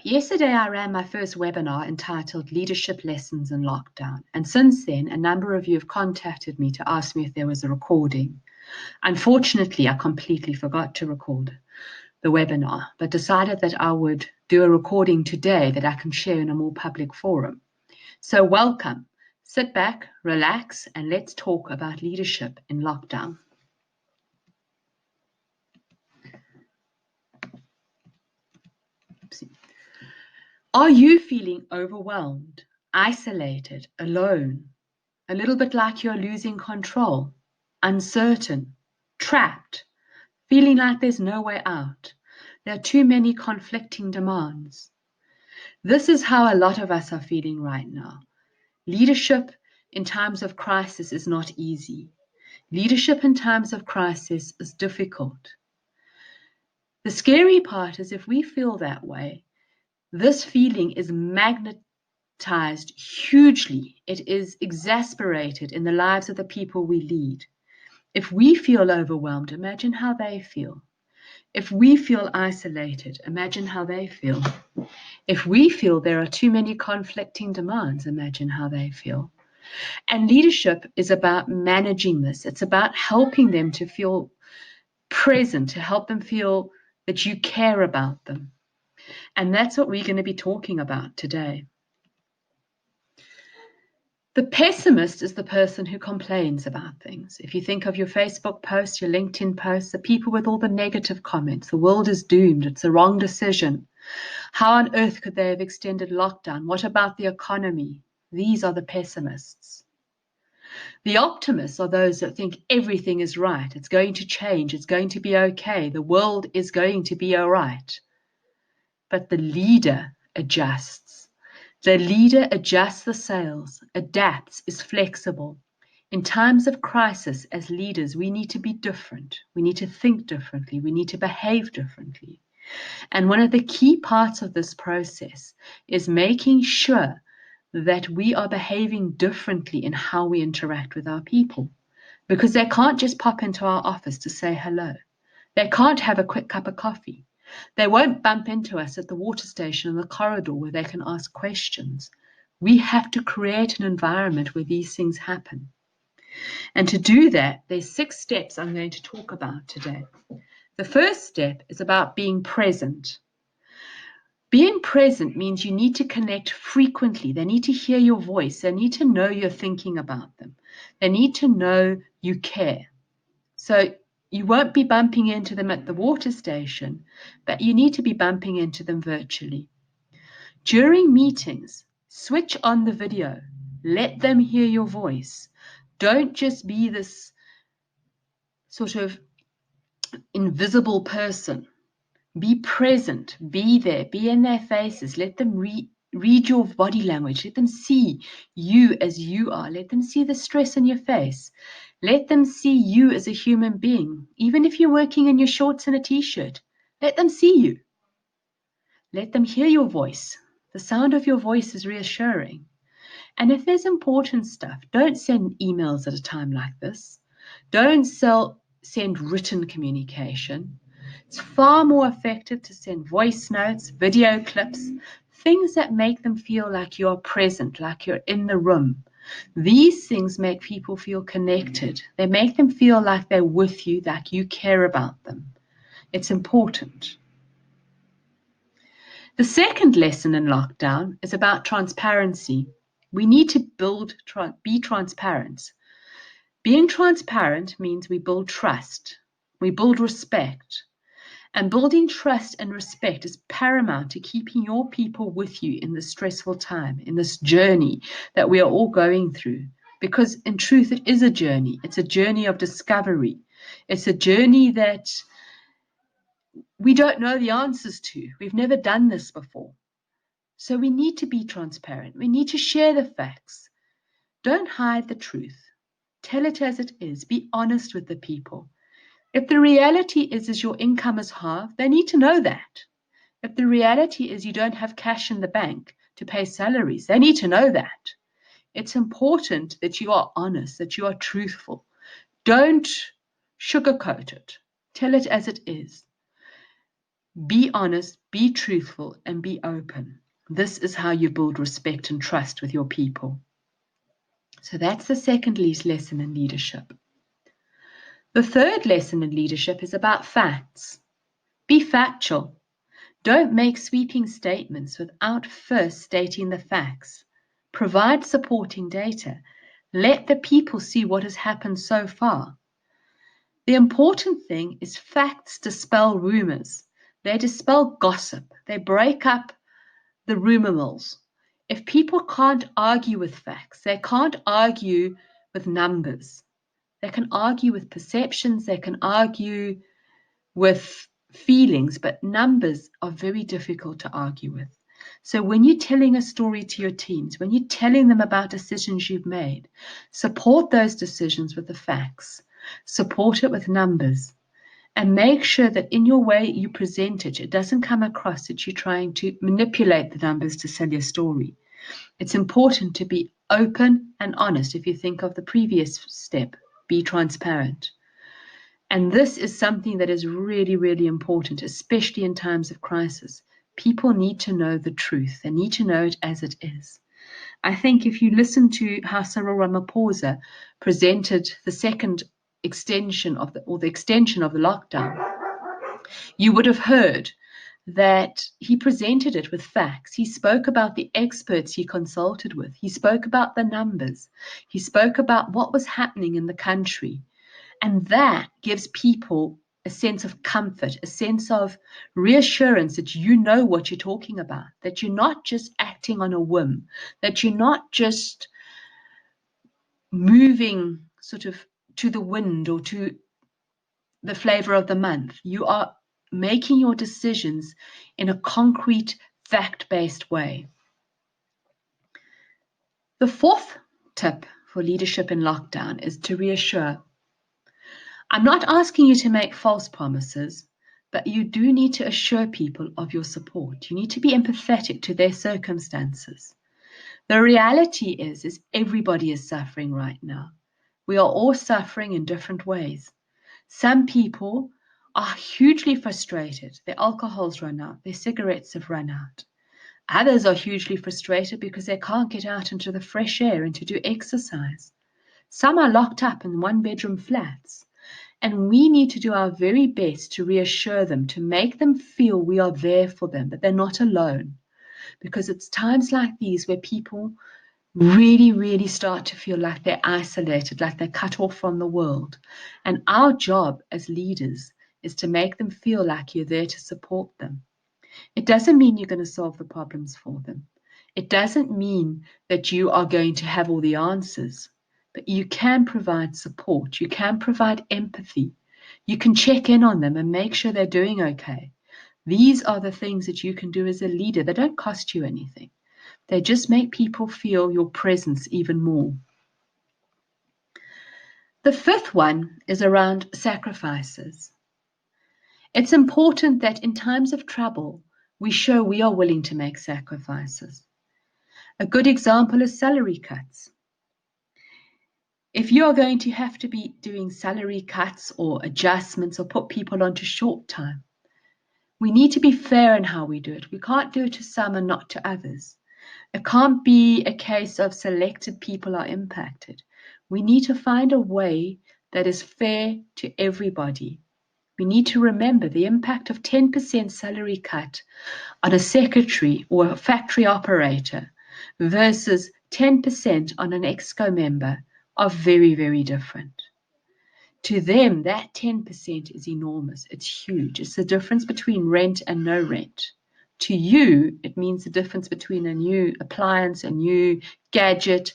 yesterday I ran my first webinar entitled Leadership Lessons in Lockdown. And since then, a number of you have contacted me to ask me if there was a recording. Unfortunately, I completely forgot to record the webinar, but decided that I would do a recording today that I can share in a more public forum. So welcome. Sit back, relax, and let's talk about leadership in lockdown. Are you feeling overwhelmed, isolated, alone, a little bit like you're losing control, uncertain, trapped, feeling like there's no way out? There are too many conflicting demands. This is how a lot of us are feeling right now. Leadership in times of crisis is not easy. Leadership in times of crisis is difficult. The scary part is if we feel that way, this feeling is magnetized hugely. It is exasperated in the lives of the people we lead. If we feel overwhelmed, imagine how they feel. If we feel isolated, imagine how they feel. If we feel there are too many conflicting demands, imagine how they feel. And leadership is about managing this. It's about helping them to feel present, to help them feel that you care about them. And that's what we're going to be talking about today. The pessimist is the person who complains about things. If you think of your Facebook posts, your LinkedIn posts, the people with all the negative comments, the world is doomed, it's the wrong decision. How on earth could they have extended lockdown? What about the economy? These are the pessimists. The optimists are those that think everything is right. It's going to change. It's going to be okay. The world is going to be all right. But the leader adjusts. The leader adjusts the sails, adapts, is flexible. In times of crisis, as leaders, we need to be different. We need to think differently. We need to behave differently. And one of the key parts of this process is making sure that we are behaving differently in how we interact with our people. Because they can't just pop into our office to say hello. They can't have a quick cup of coffee. They won't bump into us at the water station in the corridor where they can ask questions. We have to create an environment where these things happen. And to do that, there's 6 steps I'm going to talk about today. The first step is about being present. Being present means you need to connect frequently. They need to hear your voice. They need to know you're thinking about them. They need to know you care. So you won't be bumping into them at the water station, but you need to be bumping into them virtually. During meetings, switch on the video. Let them hear your voice. Don't just be this sort of invisible person. Be present, be there, be in their faces. Let them read your body language. Let them see you as you are. Let them see the stress on your face. Let them see you as a human being. Even if you're working in your shorts and a t-shirt, let them see you. Let them hear your voice. The sound of your voice is reassuring. And if there's important stuff, don't send emails at a time like this. Don't send written communication. It's far more effective to send voice notes, video clips, things that make them feel like you're present, like you're in the room. These things make people feel connected. They make them feel like they're with you, like you care about them. It's important. The second lesson in lockdown is about transparency. We need to be transparent. Being transparent means we build trust, we build respect. And building trust and respect is paramount to keeping your people with you in this stressful time, in this journey that we are all going through. Because in truth, it is a journey. It's a journey of discovery. It's a journey that we don't know the answers to. We've never done this before. So we need to be transparent. We need to share the facts. Don't hide the truth. Tell it as it is. Be honest with the people. If the reality is your income is halved, they need to know that. If the reality is you don't have cash in the bank to pay salaries, they need to know that. It's important that you are honest, that you are truthful. Don't sugarcoat it. Tell it as it is. Be honest, be truthful, and be open. This is how you build respect and trust with your people. So that's the second lesson in leadership. The third lesson in leadership is about facts. Be factual. Don't make sweeping statements without first stating the facts. Provide supporting data. Let the people see what has happened so far. The important thing is facts dispel rumors. They dispel gossip. They break up the rumor mills. If people can't argue with facts, they can't argue with numbers. They can argue with perceptions, they can argue with feelings, but numbers are very difficult to argue with. So when you're telling a story to your teams, when you're telling them about decisions you've made, support those decisions with the facts, support it with numbers, and make sure that in your way you present it, it doesn't come across that you're trying to manipulate the numbers to sell your story. It's important to be open and honest. If you think of the previous step, be transparent. And this is something that is really, really important, especially in times of crisis. People need to know the truth. They need to know it as it is. I think if you listen to how Cyril Ramaphosa presented the second extension of the lockdown, you would have heard that he presented it with facts. He spoke about the experts he consulted with. He spoke about the numbers. He spoke about what was happening in the country. And that gives people a sense of comfort, a sense of reassurance that you know what you're talking about, that you're not just acting on a whim, that you're not just moving sort of to the wind or to the flavor of the month. You are making your decisions in a concrete, fact-based way. The fourth tip for leadership in lockdown is to reassure. I'm not asking you to make false promises, but you do need to assure people of your support. You need to be empathetic to their circumstances. The reality is everybody is suffering right now. We are all suffering in different ways. Some people are hugely frustrated. Their alcohol's run out. Their cigarettes have run out. Others are hugely frustrated because they can't get out into the fresh air and to do exercise. Some are locked up in one-bedroom flats. And we need to do our very best to reassure them, to make them feel we are there for them, that they're not alone. Because it's times like these where people really, really start to feel like they're isolated, like they're cut off from the world. And our job as leaders is to make them feel like you're there to support them. It doesn't mean you're going to solve the problems for them. It doesn't mean that you are going to have all the answers. But you can provide support. You can provide empathy. You can check in on them and make sure they're doing okay. These are the things that you can do as a leader. They don't cost you anything. They just make people feel your presence even more. The fifth one is around sacrifices. It's important that in times of trouble, we show we are willing to make sacrifices. A good example is salary cuts. If you are going to have to be doing salary cuts or adjustments or put people onto short time, we need to be fair in how we do it. We can't do it to some and not to others. It can't be a case of selected people are impacted. We need to find a way that is fair to everybody. We need to remember the impact of 10% salary cut on a secretary or a factory operator versus 10% on an ExCo member are very, very different. To them, that 10% is enormous. It's huge. It's the difference between rent and no rent. To you, it means the difference between a new appliance, a new gadget.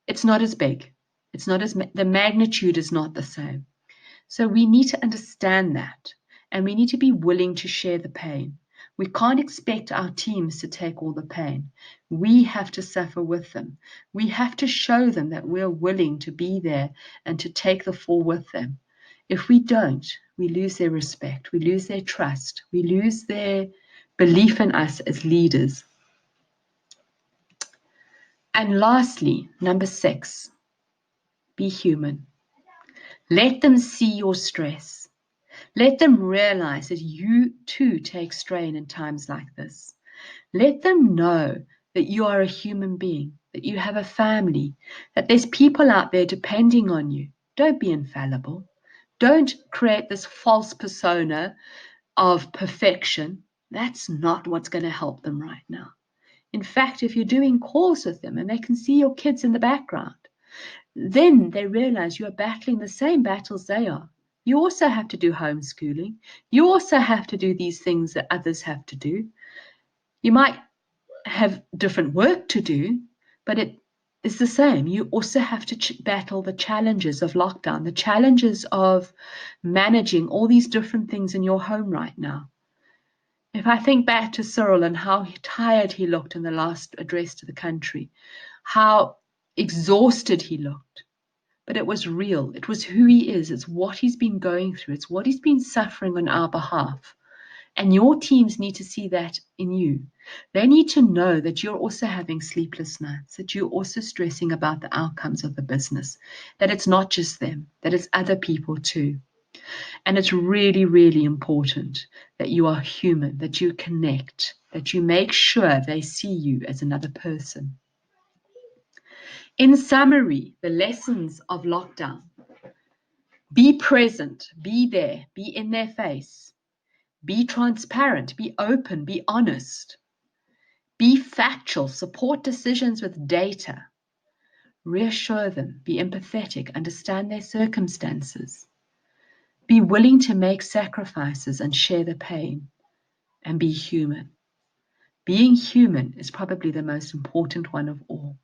It's not as big. It's not as the magnitude is not the same. So we need to understand that, and we need to be willing to share the pain. We can't expect our teams to take all the pain. We have to suffer with them. We have to show them that we're willing to be there and to take the fall with them. If we don't, we lose their respect, we lose their trust, we lose their belief in us as leaders. And lastly, number 6, be human. Let them see your stress. Let them realize that you too take strain in times like this. Let them know that you are a human being, that you have a family, that there's people out there depending on you. Don't be infallible. Don't create this false persona of perfection. That's not what's going to help them right now. In fact, if you're doing calls with them and they can see your kids in the background, then they realize you are battling the same battles they are. You also have to do homeschooling. You also have to do these things that others have to do. You might have different work to do, but it is the same. You also have to battle the challenges of lockdown, the challenges of managing all these different things in your home right now. If I think back to Cyril and how tired he looked in the last address to the country, how exhausted he looked, but it was real. It was who he is. It's what he's been going through. It's what he's been suffering on our behalf. And your teams need to see that in you. They need to know that you're also having sleepless nights, that you're also stressing about the outcomes of the business, that it's not just them, that it's other people too. And it's really, really important that you are human, that you connect, that you make sure they see you as another person. In summary, the lessons of lockdown: be present, be there, be in their face, be transparent, be open, be honest, be factual, support decisions with data, reassure them, be empathetic, understand their circumstances, be willing to make sacrifices and share the pain, and be human. Being human is probably the most important one of all.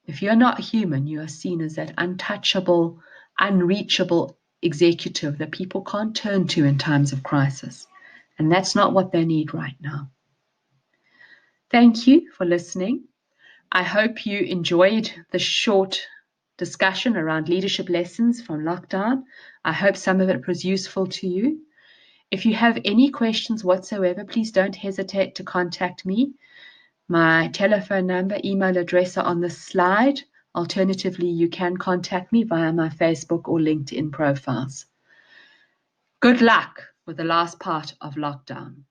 If you're not human, you are seen as that untouchable, unreachable executive that people can't turn to in times of crisis. And that's not what they need right now. Thank you for listening. I hope you enjoyed the short discussion around leadership lessons from lockdown. I hope some of it was useful to you. If you have any questions whatsoever, please don't hesitate to contact me. My telephone number, email address are on the slide. Alternatively, you can contact me via my Facebook or LinkedIn profiles. Good luck with the last part of lockdown.